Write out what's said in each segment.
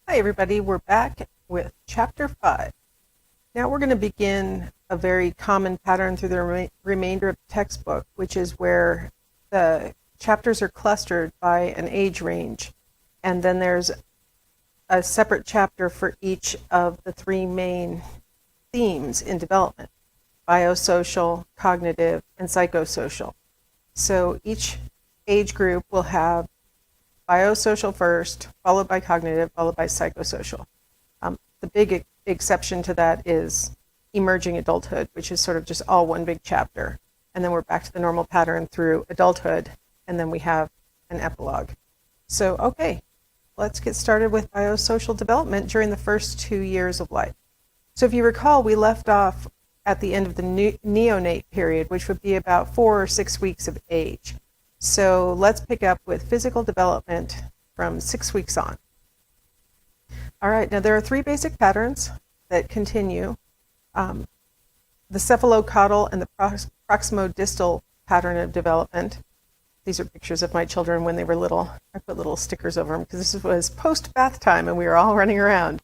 Hi everybody, we're back with Chapter 5. Now we're going to begin a very common pattern through the remainder of the textbook, which is where the chapters are clustered by an age range, and then there's a separate chapter for each of the three main themes in development: biosocial, cognitive, and psychosocial. So each age group will have biosocial first, followed by cognitive, followed by psychosocial. The big exception to that is emerging adulthood, which is sort of just all one big chapter. And then we're back to the normal pattern through adulthood, and then we have an epilogue. So, okay, let's get started with biosocial development during the first 2 years of life. So if you recall, we left off at the end of the neonate period, which would be about 4 or 6 weeks of age. So let's pick up with physical development from 6 weeks on. All right, now there are 3 basic patterns that continue. The cephalocaudal and the proximodistal pattern of development. These are pictures of my children when they were little. I put little stickers over them because this was post-bath time and we were all running around.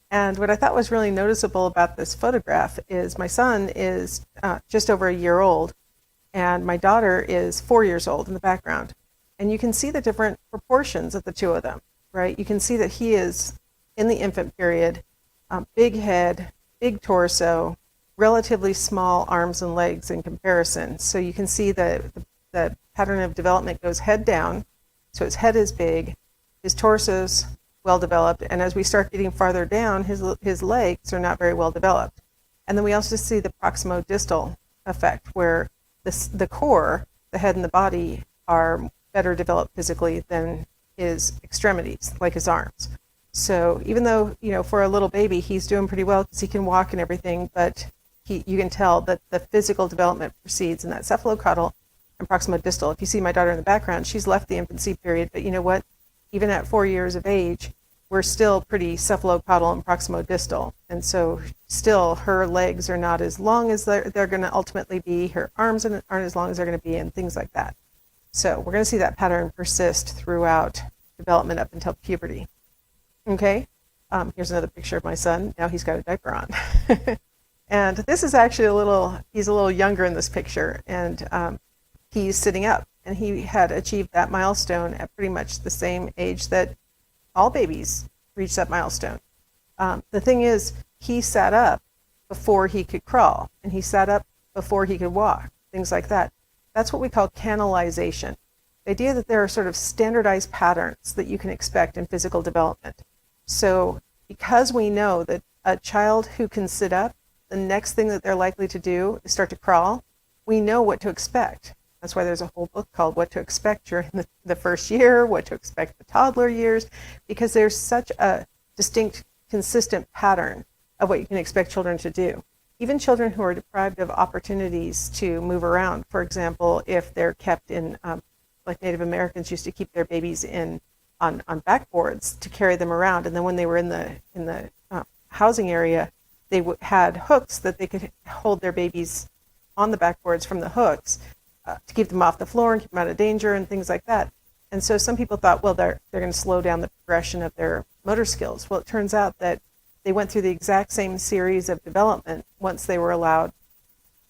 And what I thought was really noticeable about this photograph is my son is just over a year old, and my daughter is 4 years old in the background. And you can see the different proportions of the two of them, right? You can see that he is in the infant period, big head, big torso, relatively small arms and legs in comparison. So you can see the pattern of development goes head down. So his head is big, his torso's well developed, and as we start getting farther down, his legs are not very well developed. And then we also see the proximodistal effect, where the core, the head and the body, are better developed physically than his extremities, like his arms. So even though, for a little baby, he's doing pretty well because he can walk and everything, but you can tell that the physical development proceeds in that cephalocaudal and proximodistal. If you see my daughter in the background, she's left the infancy period, but you know what? Even at 4 years of age, we're still pretty cephalocaudal and proximodistal. And so still her legs are not as long as they're going to ultimately be, her arms aren't as long as they're going to be, and things like that. So we're going to see that pattern persist throughout development up until puberty. Okay, here's another picture of my son. Now he's got a diaper on. And this is actually he's a little younger in this picture, and he's sitting up. And he had achieved that milestone at pretty much the same age that all babies reach that milestone. The thing is, he sat up before he could crawl, and he sat up before he could walk, things like that. That's what we call canalization. The idea that there are sort of standardized patterns that you can expect in physical development. So because we know that a child who can sit up, the next thing that they're likely to do is start to crawl, we know what to expect. That's why there's a whole book called What to Expect During the First Year, What to Expect the Toddler Years, because there's such a distinct, consistent pattern of what you can expect children to do. Even children who are deprived of opportunities to move around, for example, if they're kept in, like Native Americans used to keep their babies on backboards to carry them around, and then when they were in the housing area, they had hooks that they could hold their babies on the backboards from the hooks, to keep them off the floor and keep them out of danger and things like that. And so some people thought, well, they're going to slow down the progression of their motor skills. Well, it turns out that they went through the exact same series of development once they were allowed,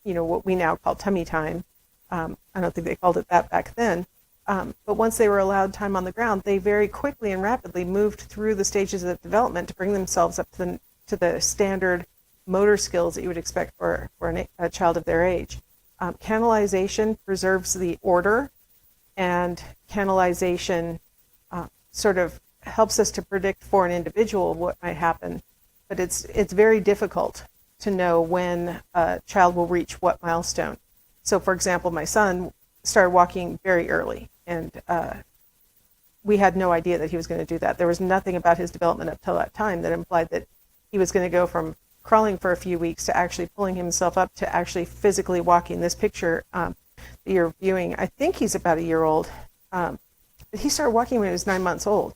what we now call tummy time. I don't think they called it that back then. But once they were allowed time on the ground, they very quickly and rapidly moved through the stages of development to bring themselves up to the standard motor skills that you would expect for a child of their age. Canalization preserves the order, and canalization sort of helps us to predict for an individual what might happen, but it's very difficult to know when a child will reach what milestone. So, for example, my son started walking very early, and we had no idea that he was going to do that. There was nothing about his development up till that time that implied that he was going to go from crawling for a few weeks to actually pulling himself up to actually physically walking. This picture that you're viewing, I think he's about a year old. But he started walking when he was 9 months old.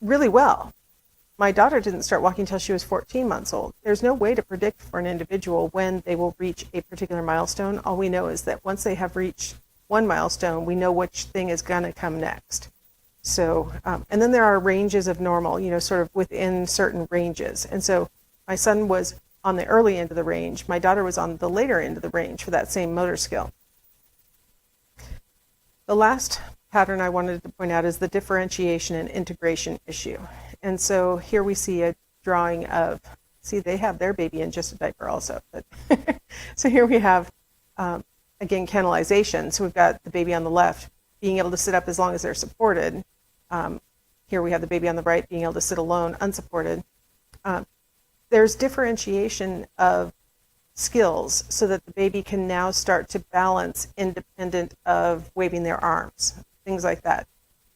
Really well. My daughter didn't start walking until she was 14 months old. There's no way to predict for an individual when they will reach a particular milestone. All we know is that once they have reached one milestone, we know which thing is going to come next. So, and then there are ranges of normal, sort of within certain ranges. And so my son was on the early end of the range. My daughter was on the later end of the range for that same motor skill. The last pattern I wanted to point out is the differentiation and integration issue. And so here we see a drawing of, see, they have their baby in just a diaper also. But so here we have, again, canalization. So we've got the baby on the left being able to sit up as long as they're supported. Here we have the baby on the right being able to sit alone, unsupported. There's differentiation of skills so that the baby can now start to balance independent of waving their arms, things like that.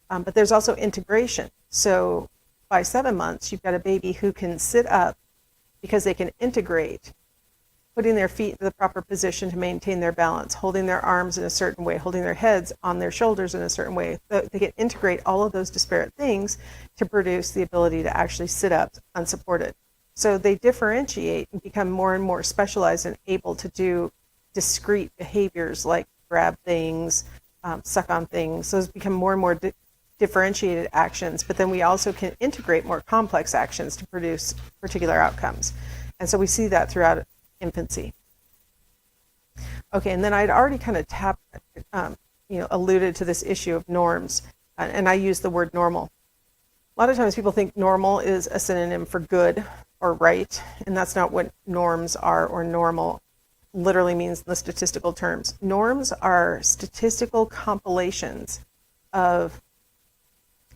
But there's also integration. So by 7 months, you've got a baby who can sit up because they can integrate, putting their feet in the proper position to maintain their balance, holding their arms in a certain way, holding their heads on their shoulders in a certain way. They can integrate all of those disparate things to produce the ability to actually sit up unsupported. So they differentiate and become more and more specialized and able to do discrete behaviors like grab things, suck on things. Those become more and more differentiated actions, but then we also can integrate more complex actions to produce particular outcomes. And so we see that throughout infancy. Okay, and then I'd already kind of alluded to this issue of norms, and I use the word normal. A lot of times people think normal is a synonym for good or right, and that's not what norms are, or normal literally means in the statistical terms. Norms are statistical compilations of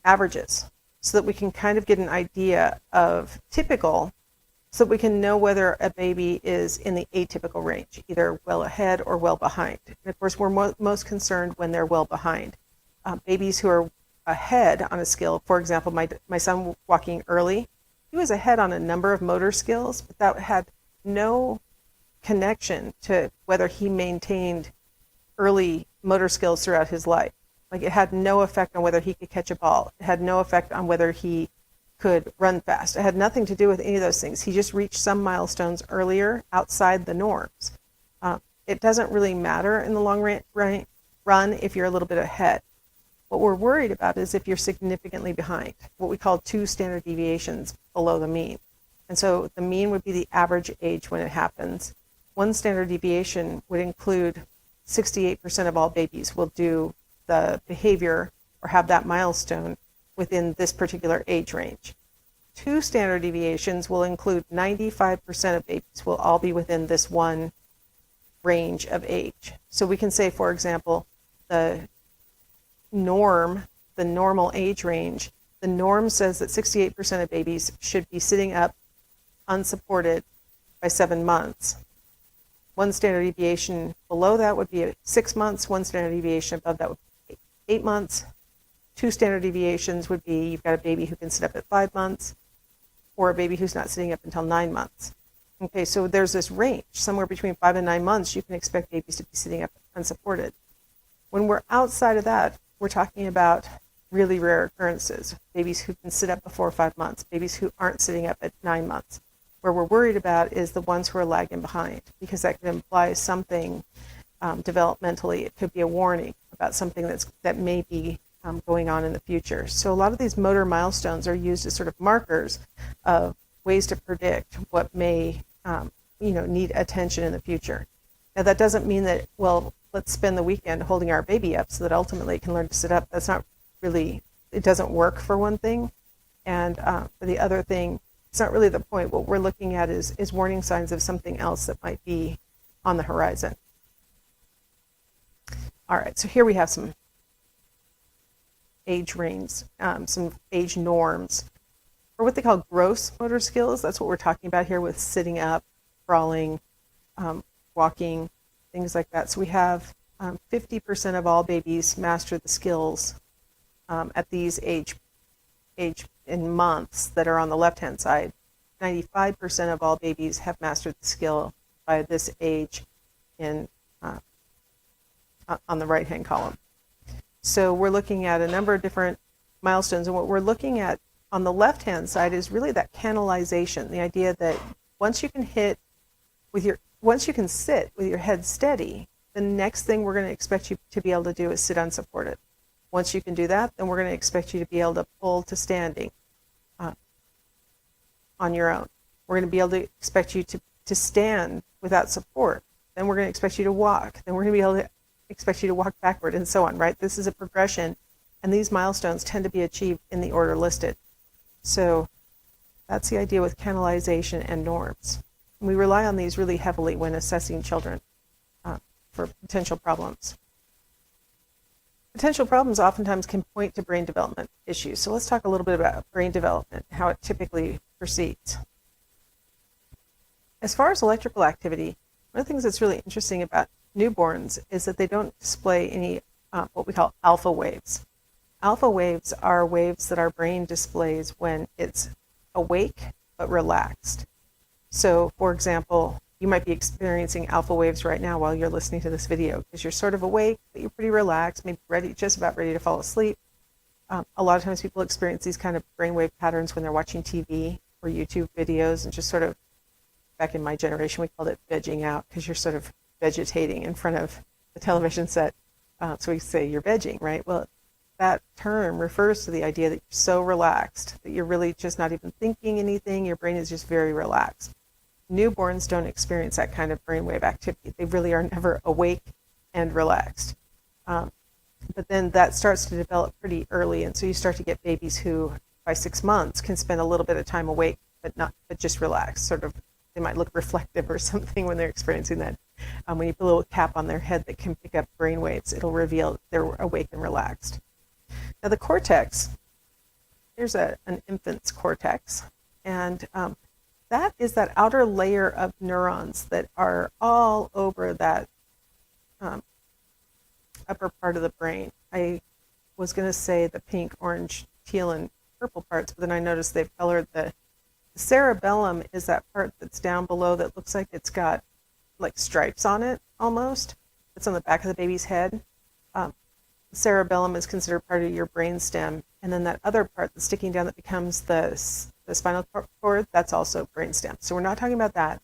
averages so that we can kind of get an idea of typical, so that we can know whether a baby is in the atypical range, either well ahead or well behind. And of course, we're most concerned when they're well behind. Babies who are ahead on a skill, for example, my son walking early, he was ahead on a number of motor skills, but that had no connection to whether he maintained early motor skills throughout his life. Like, it had no effect on whether he could catch a ball. It had no effect on whether he could run fast. It had nothing to do with any of those things. He just reached some milestones earlier outside the norms. It doesn't really matter in the long run if you're a little bit ahead. What we're worried about is if you're significantly behind, what we call 2 standard deviations below the mean. And so the mean would be the average age when it happens. 1 standard deviation would include 68% of all babies will do the behavior or have that milestone within this particular age range. 2 standard deviations will include 95% of babies will all be within this one range of age. So we can say, for example, the normal age range, the norm says that 68% of babies should be sitting up unsupported by 7 months. 1 standard deviation below that would be 6 months. 1 standard deviation above that would be 8 months. 2 standard deviations would be you've got a baby who can sit up at 5 months, or a baby who's not sitting up until 9 months. Okay, so there's this range. Somewhere between 5 and 9 months, you can expect babies to be sitting up unsupported. When we're outside of that, we're talking about really rare occurrences. Babies who can sit up before 5 months, babies who aren't sitting up at 9 months. Where we're worried about is the ones who are lagging behind, because that could imply something developmentally. It could be a warning about something that may be going on in the future. So a lot of these motor milestones are used as sort of markers of ways to predict what may need attention in the future. Now, that doesn't mean that, well, let's spend the weekend holding our baby up so that ultimately it can learn to sit up. That's not really, it doesn't work, for one thing. And for the other thing, it's not really the point. What we're looking at is warning signs of something else that might be on the horizon. All right, so here we have some age range, some age norms, or what they call gross motor skills. That's what we're talking about here with sitting up, crawling, walking, things like that. So we have 50% of all babies master the skills at these age in months that are on the left-hand side. 95% of all babies have mastered the skill by this age in on the right-hand column. So we're looking at a number of different milestones, and what we're looking at on the left-hand side is really that canalization, the idea that once you can sit with your head steady, the next thing we're going to expect you to be able to do is sit unsupported. Once you can do that, then we're going to expect you to be able to pull to standing on your own. We're going to be able to expect you to stand without support. Then we're going to expect you to walk. Then we're going to be able to expect you to walk backward and so on, right? This is a progression, and these milestones tend to be achieved in the order listed. So that's the idea with canalization and norms. And we rely on these really heavily when assessing children for potential problems. Potential problems oftentimes can point to brain development issues. So let's talk a little bit about brain development, how it typically proceeds. As far as electrical activity, one of the things that's really interesting about newborns is that they don't display any what we call alpha waves. Alpha waves are waves that our brain displays when it's awake but relaxed. So, for example, you might be experiencing alpha waves right now while you're listening to this video because you're sort of awake, but you're pretty relaxed, maybe just about ready to fall asleep. A lot of times people experience these kind of brainwave patterns when they're watching TV or YouTube videos and just sort of, back in my generation, we called it vegging out because you're sort of vegetating in front of the television set. So we say you're vegging, right? Well, that term refers to the idea that you're so relaxed that you're really just not even thinking anything. Your brain is just very relaxed. Newborns don't experience that kind of brainwave activity. They really are never awake and relaxed. But then that starts to develop pretty early, and so you start to get babies who, by 6 months, can spend a little bit of time awake, but just relaxed. Sort of, they might look reflective or something when they're experiencing that. When you put a little cap on their head that can pick up brain waves, it'll reveal they're awake and relaxed. Now the cortex, here's an infant's cortex, and that is that outer layer of neurons that are all over that upper part of the brain. I was going to say the pink, orange, teal, and purple parts, but then I noticed they've colored the cerebellum is that part that's down below that looks like it's got like stripes on it almost. It's on the back of the baby's head. Cerebellum is considered part of your brain stem, and then that other part that's sticking down that becomes the spinal cord, that's also brain stem. So we're not talking about that.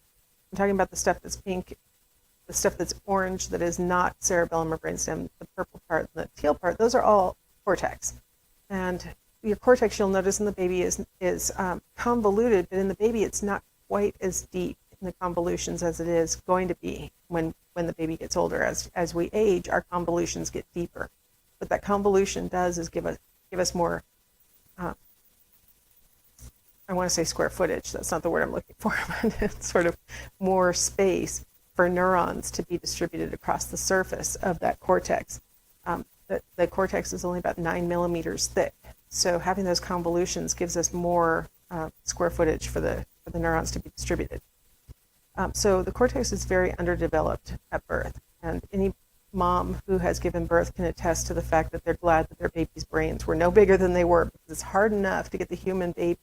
I'm talking about the stuff that's pink, the stuff that's orange that is not cerebellum or brain stem, the purple part, the teal part, those are all cortex. And your cortex, you'll notice in the baby is convoluted, but in the baby it's not quite as deep in the convolutions as it is going to be when the baby gets older. As we age, our convolutions get deeper. What that convolution does is give us more, I want to say square footage, that's not the word I'm looking for, but it's sort of more space for neurons to be distributed across the surface of that cortex. The cortex is only about 9 millimeters thick, so having those convolutions gives us more square footage for the neurons to be distributed. So the cortex is very underdeveloped at birth, and any mom who has given birth can attest to the fact that they're glad that their baby's brains were no bigger than they were, because it's hard enough to get the human baby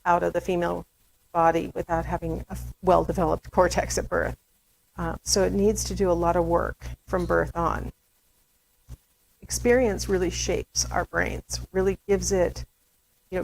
out of the female body without having a well-developed cortex at birth. So it needs to do a lot of work from birth on. Experience really shapes our brains, really gives it,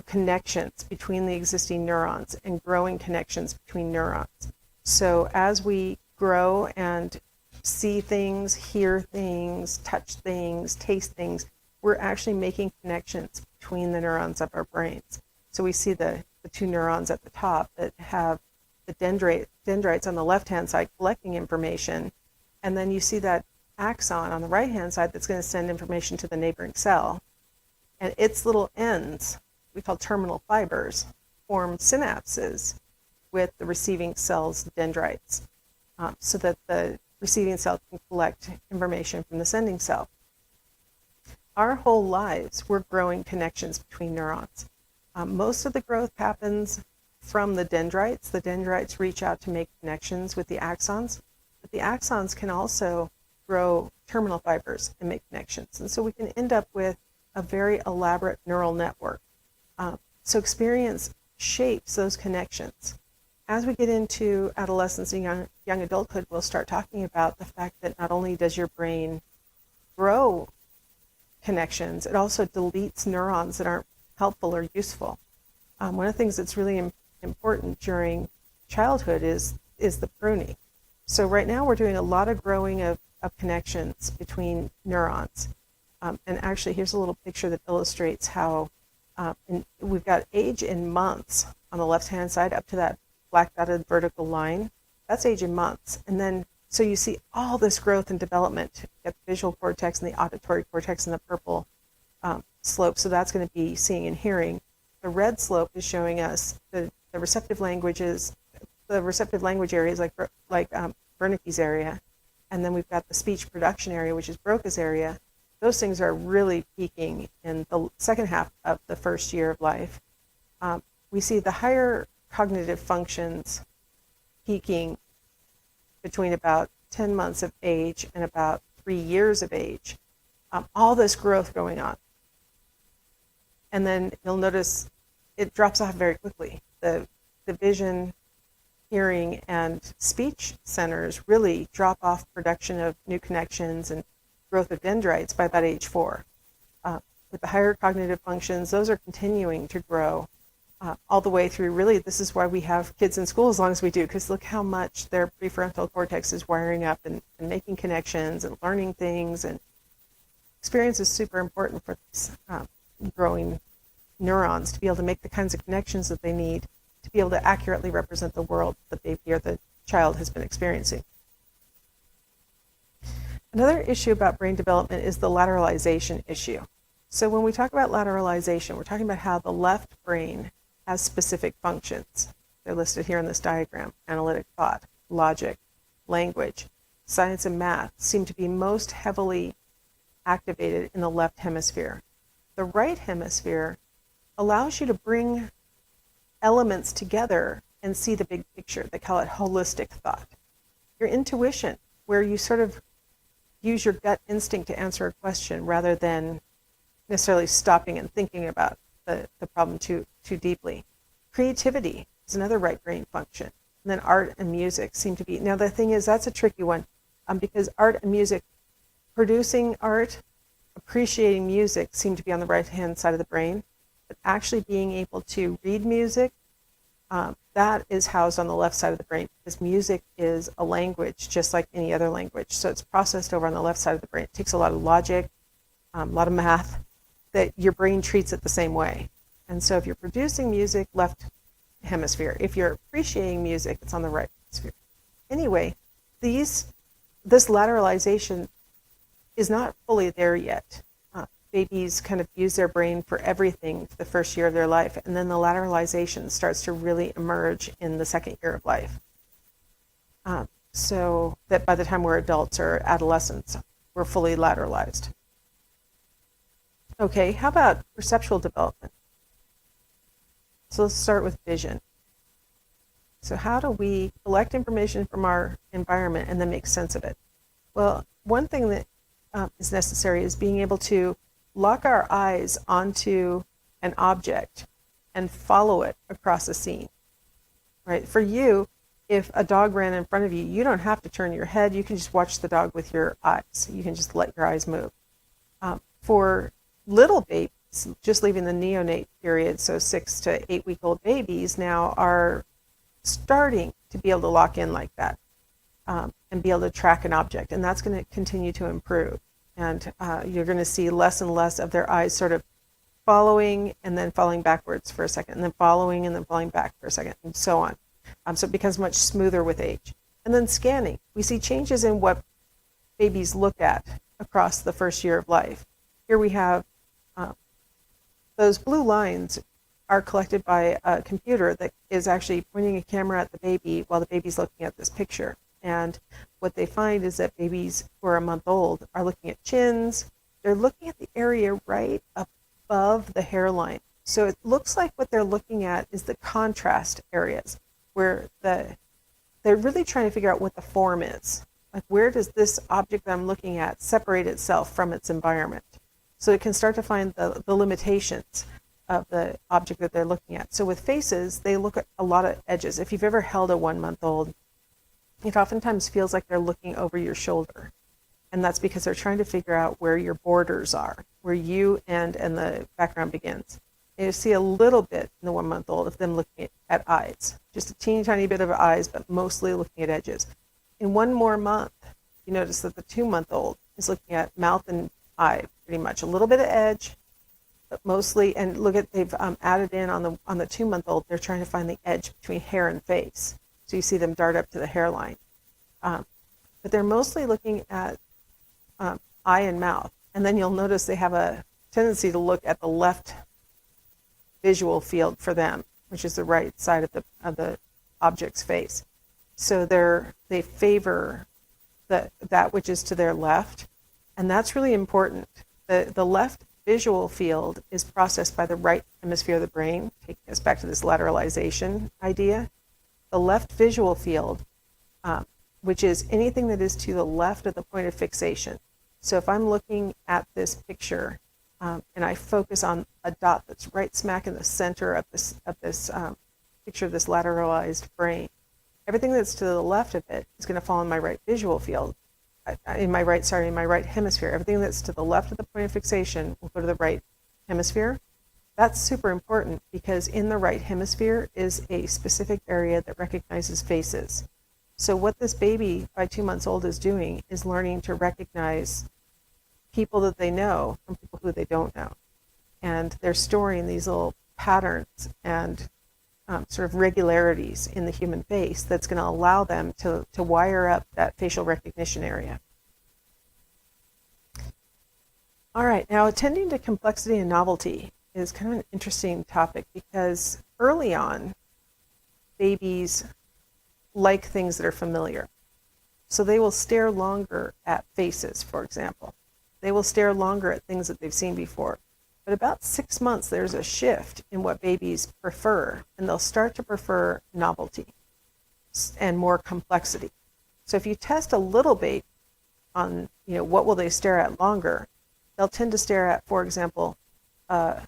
connections between the existing neurons and growing connections between neurons. So as we grow and see things, hear things, touch things, taste things, we're actually making connections between the neurons of our brains. So we see the two neurons at the top that have the dendrites on the left-hand side collecting information, and then you see that axon on the right-hand side that's going to send information to the neighboring cell. And its little ends, we call terminal fibers, form synapses with the receiving cell's dendrites, so that the receiving cell can collect information from the sending cell. Our whole lives, we're growing connections between neurons. Most of the growth happens from the dendrites. The dendrites reach out to make connections with the axons, but the axons can also grow terminal fibers and make connections. And so we can end up with a very elaborate neural network. So experience shapes those connections. As we get into adolescence and young adulthood, we'll start talking about the fact that not only does your brain grow connections, it also deletes neurons that aren't helpful or useful. One of the things that's really important during childhood is the pruning. So right now we're doing a lot of growing of connections between neurons. And actually, here's a little picture that illustrates how we've got age in months on the left-hand side up to that black dotted vertical line. That's age in months. And then, so you see all this growth and development. You get the visual cortex and the auditory cortex in the purple slope. So that's going to be seeing and hearing. The red slope is showing us the receptive languages, the receptive language areas like Wernicke's area. And then we've got the speech production area, which is Broca's area. Those things are really peaking in the second half of the first year of life. We see the higher cognitive functions peaking between about 10 months of age and about 3 years of age. All this growth going on. And then you'll notice it drops off very quickly. The vision, hearing, and speech centers really drop off production of new connections and growth of dendrites by about age 4. With the higher cognitive functions, those are continuing to grow all the way through. Really, this is why we have kids in school as long as we do, because look how much their prefrontal cortex is wiring up and making connections and learning things. And experience is super important for these growing neurons to be able to make the kinds of connections that they need to be able to accurately represent the world the baby or the child has been experiencing. Another issue about brain development is the lateralization issue. So when we talk about lateralization, we're talking about how the left brain has specific functions. They're listed here in this diagram. Analytic thought, logic, language, science and math seem to be most heavily activated in the left hemisphere. The right hemisphere allows you to bring elements together and see the big picture. They call it holistic thought. Your intuition, where you sort of use your gut instinct to answer a question rather than necessarily stopping and thinking about the problem too deeply. Creativity is another right brain function. And then art and music seem to be, now the thing is, that's a tricky one because art and music, producing art, appreciating music seem to be on the right-hand side of the brain, but actually being able to read music, that is housed on the left side of the brain because music is a language just like any other language. So it's processed over on the left side of the brain. It takes a lot of logic, a lot of math, that your brain treats it the same way. And so if you're producing music, left hemisphere. If you're appreciating music, it's on the right hemisphere. Anyway, this lateralization is not fully there yet. Babies kind of use their brain for everything for the first year of their life, and then the lateralization starts to really emerge in the second year of life. So that by the time we're adults or adolescents, we're fully lateralized. Okay, how about perceptual development? So let's start with vision. So how do we collect information from our environment and then make sense of it? Well, one thing that is necessary is being able to lock our eyes onto an object and follow it across a scene, right? For you, if a dog ran in front of you, you don't have to turn your head. You can just watch the dog with your eyes. You can just let your eyes move. For little babies, just leaving the neonate period, so 6 to 8 week old babies now are starting to be able to lock in like that and be able to track an object. And that's going to continue to improve. And you're going to see less and less of their eyes sort of following and then falling backwards for a second, and then following and then falling back for a second, and so on. So it becomes much smoother with age. And then scanning. We see changes in what babies look at across the first year of life. Here we have those blue lines are collected by a computer that is actually pointing a camera at the baby while the baby's looking at this picture. And what they find is that babies who are a month old are looking at chins. They're looking at the area right above the hairline. So it looks like what they're looking at is the contrast areas where they're really trying to figure out what the form is. Like, where does this object that I'm looking at separate itself from its environment? So it can start to find the limitations of the object that they're looking at. So with faces, they look at a lot of edges. If you've ever held a 1 month old, it oftentimes feels like they're looking over your shoulder. And that's because they're trying to figure out where your borders are, where you end and the background begins. And you see a little bit in the 1 month old of them looking at eyes, just a teeny tiny bit of eyes, but mostly looking at edges. In 1 more month, you notice that the 2 month old is looking at mouth and eye pretty pretty much. A little bit of edge, but mostly, and look at, they've added in on the 2-month-old, they're trying to find the edge between hair and face. So you see them dart up to the hairline. But they're mostly looking at eye and mouth. And then you'll notice they have a tendency to look at the left visual field for them, which is the right side of the object's face. So they favor that which is to their left, and that's really important. The left visual field is processed by the right hemisphere of the brain, taking us back to this lateralization idea. The left visual field, which is anything that is to the left of the point of fixation. So if I'm looking at this picture and I focus on a dot that's right smack in the center of this picture of this lateralized brain, everything that's to the left of it is going to fall in my right visual field, in my right hemisphere. Everything that's to the left of the point of fixation will go to the right hemisphere. That's super important because in the right hemisphere is a specific area that recognizes faces. So what this baby by 2 months old is doing is learning to recognize people that they know from people who they don't know. And they're storing these little patterns and sort of regularities in the human face that's going to allow them to wire up that facial recognition area. All right, now attending to complexity and novelty is kind of an interesting topic because early on, babies like things that are familiar. So they will stare longer at faces, for example. They will stare longer at things that they've seen before. But about 6 months, there's a shift in what babies prefer, and they'll start to prefer novelty and more complexity. So if you test a little baby on, what will they stare at longer, they'll tend to stare at, for example, a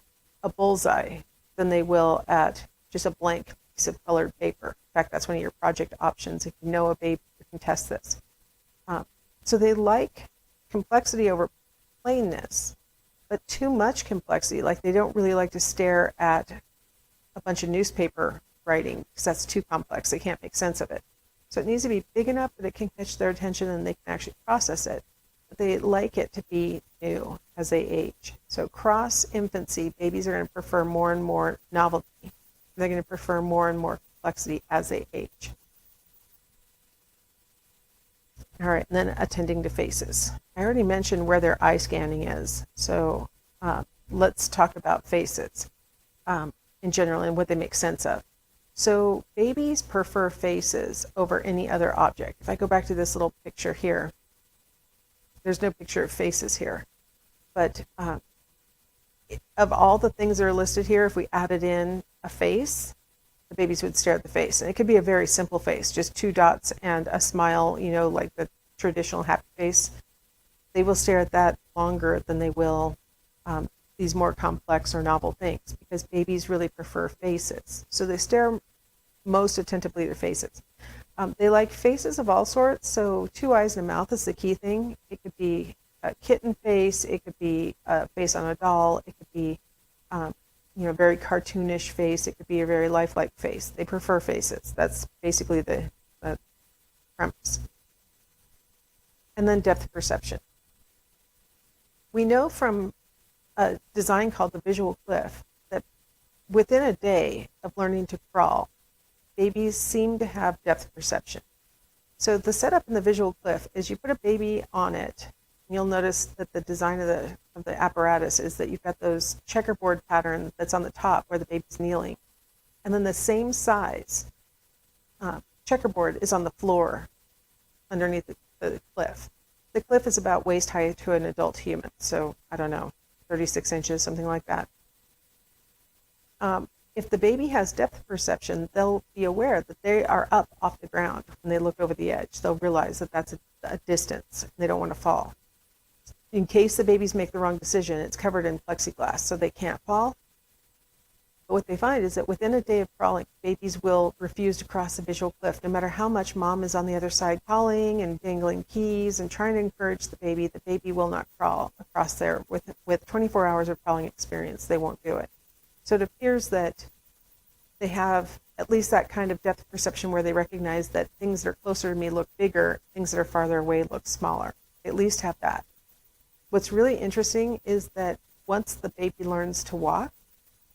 bullseye than they will at just a blank piece of colored paper. In fact, that's one of your project options. If you know a baby, you can test this. So they like complexity over plainness, but too much complexity. Like they don't really like to stare at a bunch of newspaper writing because that's too complex. They can't make sense of it. So it needs to be big enough that it can catch their attention and they can actually process it. But they like it to be new as they age. So cross infancy, babies are going to prefer more and more novelty. They're going to prefer more and more complexity as they age. All right, and then attending to faces. I already mentioned where their eye scanning is. So let's talk about faces in general and what they make sense of. So babies prefer faces over any other object. If I go back to this little picture here, there's no picture of faces here. But of all the things that are listed here, if we added in a face, the babies would stare at the face. And it could be a very simple face, just 2 dots and a smile, like the traditional happy face. They will stare at that longer than they will these more complex or novel things because babies really prefer faces. So they stare most attentively at faces. They like faces of all sorts. So 2 eyes and a mouth is the key thing. It could be a kitten face. It could be a face on a doll. It could be a very cartoonish face. It could be a very lifelike face. They prefer faces. That's basically the premise. And then depth perception. We know from a design called the visual cliff that within a day of learning to crawl, babies seem to have depth perception. So the setup in the visual cliff is you put a baby on it, and you'll notice that the design of the apparatus is that you've got those checkerboard pattern that's on the top where the baby's kneeling. And then the same size checkerboard is on the floor underneath the cliff. The cliff is about waist high to an adult human, so I don't know, 36 inches, something like that. If the baby has depth perception, they'll be aware that they are up off the ground when they look over the edge. They'll realize that that's a distance, and they don't want to fall. In case the babies make the wrong decision, it's covered in plexiglass, so they can't fall. But what they find is that within a day of crawling, babies will refuse to cross the visual cliff, no matter how much mom is on the other side calling and dangling keys and trying to encourage the baby will not crawl across there. With 24 hours of crawling experience, they won't do it. So it appears that they have at least that kind of depth perception where they recognize that things that are closer to me look bigger, things that are farther away look smaller. They at least have that. What's really interesting is that once the baby learns to walk,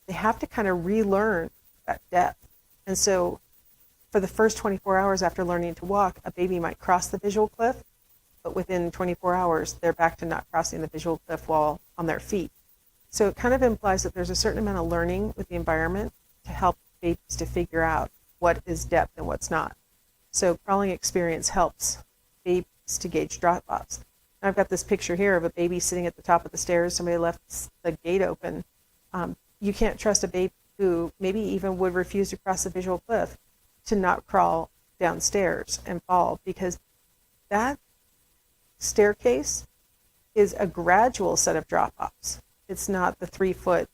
they have to kind of relearn that depth. And so for the first 24 hours after learning to walk, a baby might cross the visual cliff, but within 24 hours, they're back to not crossing the visual cliff while on their feet. So it kind of implies that there's a certain amount of learning with the environment to help babies to figure out what is depth and what's not. So crawling experience helps babies to gauge drop-offs. I've got this picture here of a baby sitting at the top of the stairs. Somebody left the gate open. You can't trust a baby who maybe even would refuse to cross the visual cliff to not crawl downstairs and fall, because that staircase is a gradual set of drop-offs. It's not the 3-foot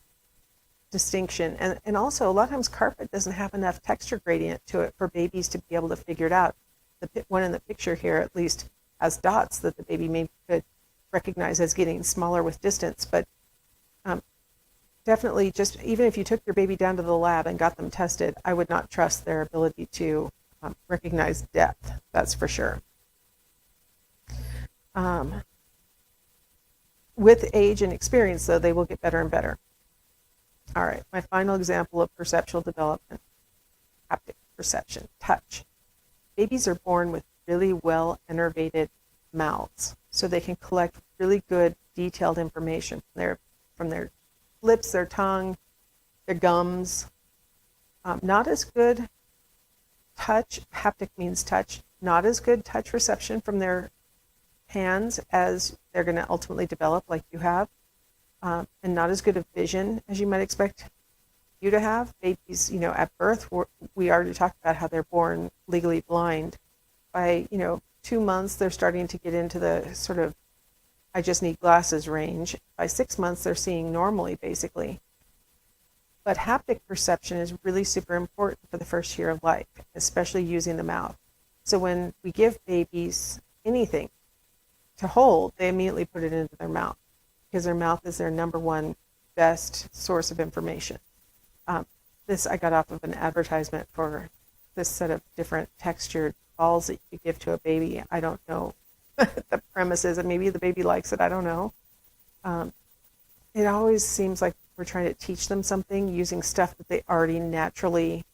distinction. And also, a lot of times carpet doesn't have enough texture gradient to it for babies to be able to figure it out. The one in the picture here, at least, has dots that the baby maybe could recognize as getting smaller with distance. But definitely, just even if you took your baby down to the lab and got them tested, I would not trust their ability to recognize depth. That's for sure. With age and experience, though, they will get better and better. All right, my final example of perceptual development, haptic perception, touch. Babies are born with really well innervated mouths, so they can collect really good detailed information from their lips, their tongue, their gums. Not as good touch, haptic means touch, not as good touch reception from their hands as they're going to ultimately develop, like you have, and not as good of vision as you might expect you to have. Babies, at birth, we already talked about how they're born legally blind. By 2 months, they're starting to get into the sort of I just need glasses range. By 6 months, they're seeing normally, basically. But haptic perception is really super important for the first year of life, especially using the mouth. So when we give babies anything to hold, they immediately put it into their mouth, because their mouth is their number one best source of information. This I got off of an advertisement for this set of different textured balls that you could give to a baby. I don't know the premise is, and maybe the baby likes it, I don't know. It always seems like we're trying to teach them something using stuff that they already naturally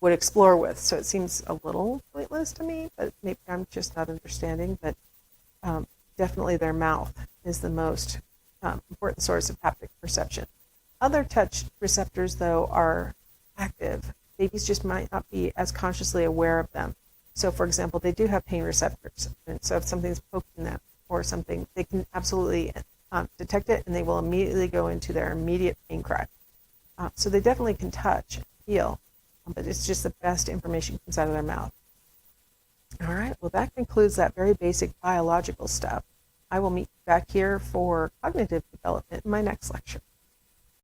would explore with. So it seems a little pointless to me, but maybe I'm just not understanding. But definitely their mouth is the most important source of haptic perception. Other touch receptors, though, are active. Babies just might not be as consciously aware of them. So, for example, they do have pain receptors. And so if something's poking them or something, they can absolutely detect it, and they will immediately go into their immediate pain cry. So they definitely can touch, feel, but it's just the best information comes out of their mouth. All right, well, that concludes that very basic biological stuff. I will meet you back here for cognitive development in my next lecture.